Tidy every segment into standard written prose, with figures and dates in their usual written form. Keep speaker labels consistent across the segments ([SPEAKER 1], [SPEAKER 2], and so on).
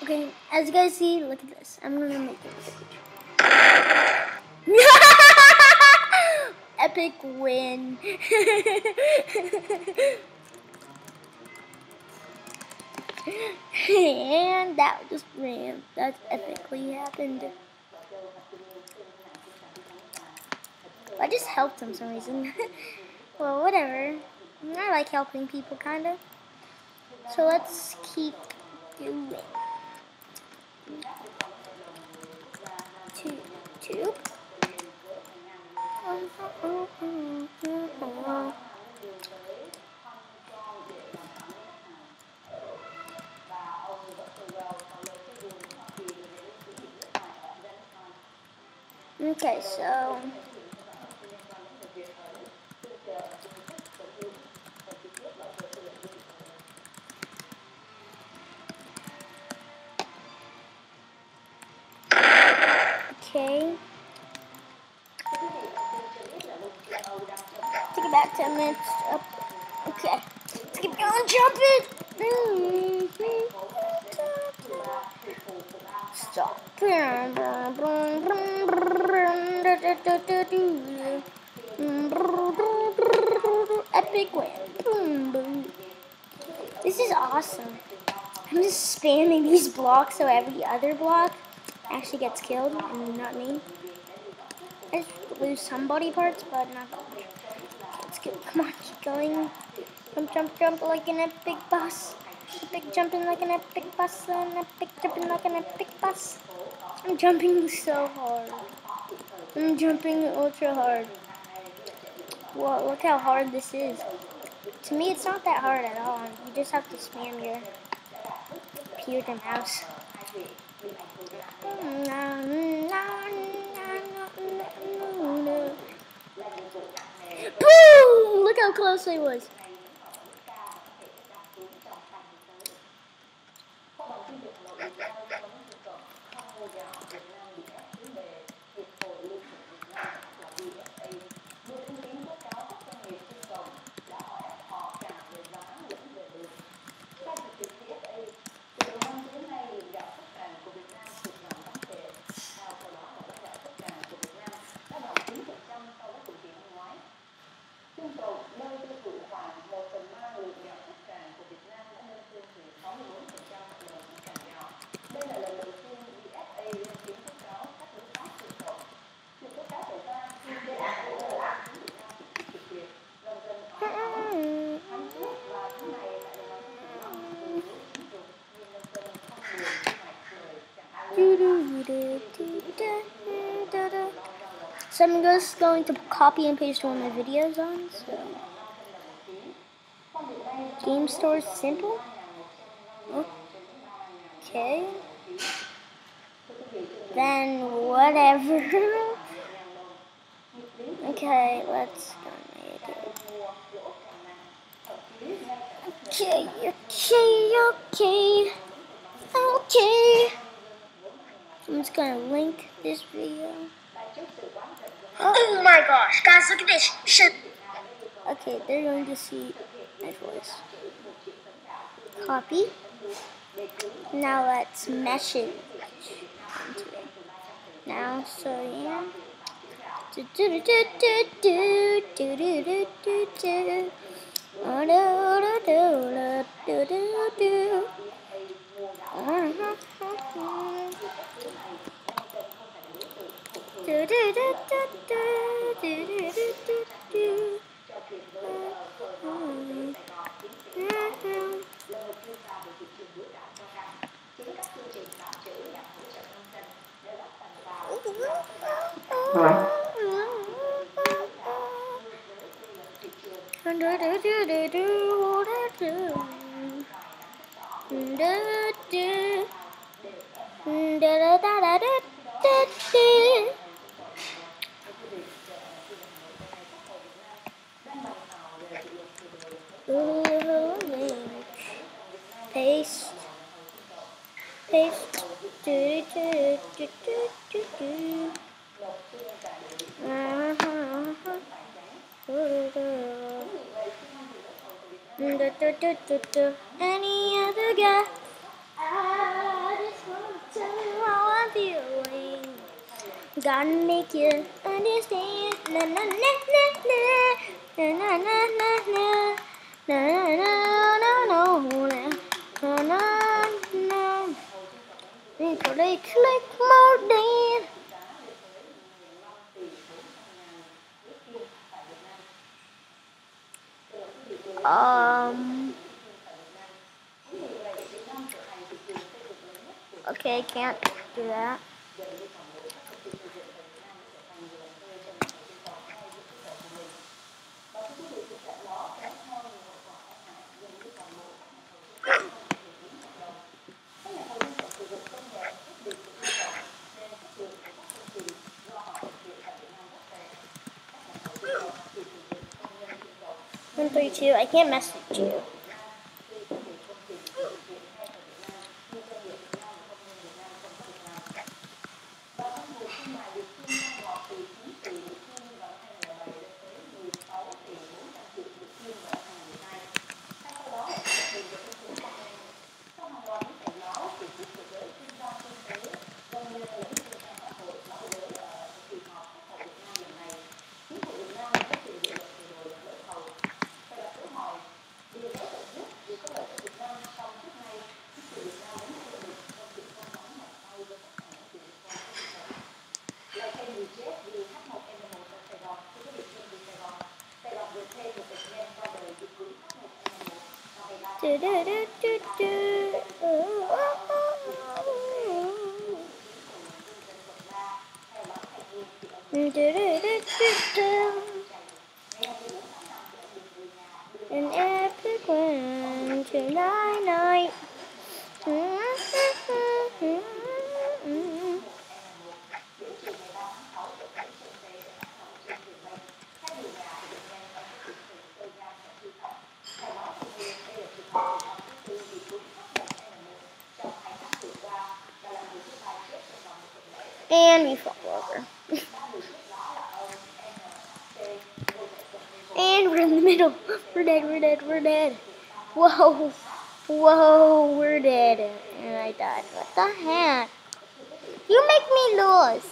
[SPEAKER 1] Okay, as you guys see, look at this. I'm gonna make it. Epic win. And that just ran. That epically happened. I just helped him for some reason. Well, whatever. I like helping people, kind of. So let's keep doing. Two. Okay, so okay. Take it back 10 minutes. Up. Okay. Let's keep going, jump it. Stop. Epic win. This is awesome. I'm just spamming these blocks so every other block actually gets killed and not me. I just lose some body parts, but not that much. Let's go. Come on, keep going. Jump like an epic boss. Epic jumping like an epic boss. And epic jumping like an epic boss. I'm jumping so hard. I'm jumping ultra hard. Whoa, look how hard this is. To me, it's not that hard at all. You just have to spam your computer mouse. Boom! Look how close I was. So I'm just going to copy and paste one of my videos on. So game store is simple. Okay. Then whatever. Okay, let's go make it. Okay. I'm just gonna link this video.
[SPEAKER 2] Oh my gosh, guys, look at this. Shit.
[SPEAKER 1] Okay, they're going to see my voice. Copy. Now let's mesh it into it. Now, so yeah. Paste. Any other guy? Gotta make you understand. Na na na na na na na na na na na na na na. Click more than. Okay, I can't do that. One, 3, 2. I can't message you. Do do do do do. Do do do do do. An epic one tonight. And we fall over. And we're in the middle. We're dead, we're dead, we're dead. Whoa. Whoa, we're dead. And I died. What the heck? You make me lose.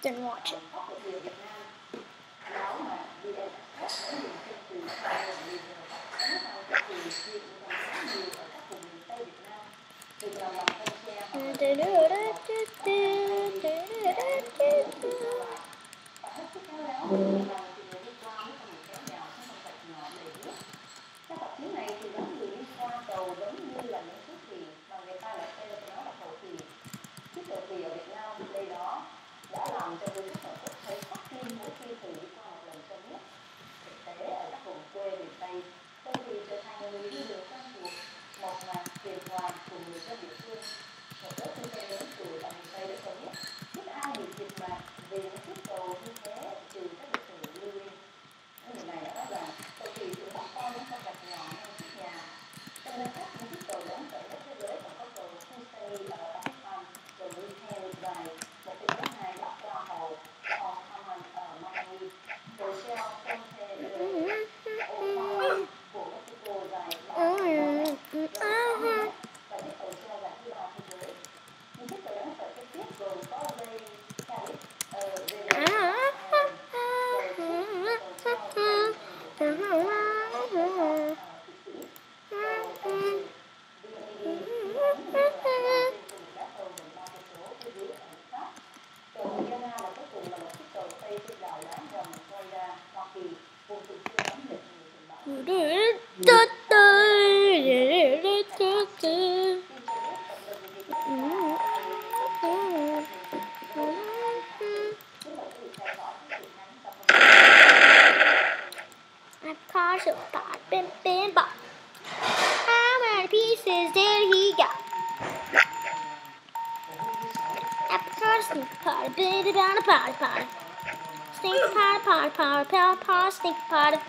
[SPEAKER 1] Didn't watch it. I've caught a bot, been bot. How many pieces did he got? I've sneak pot, bit about a pot. Sneak pot, sneak pot.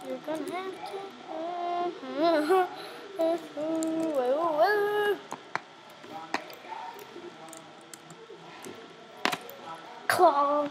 [SPEAKER 1] You're gonna have to claw.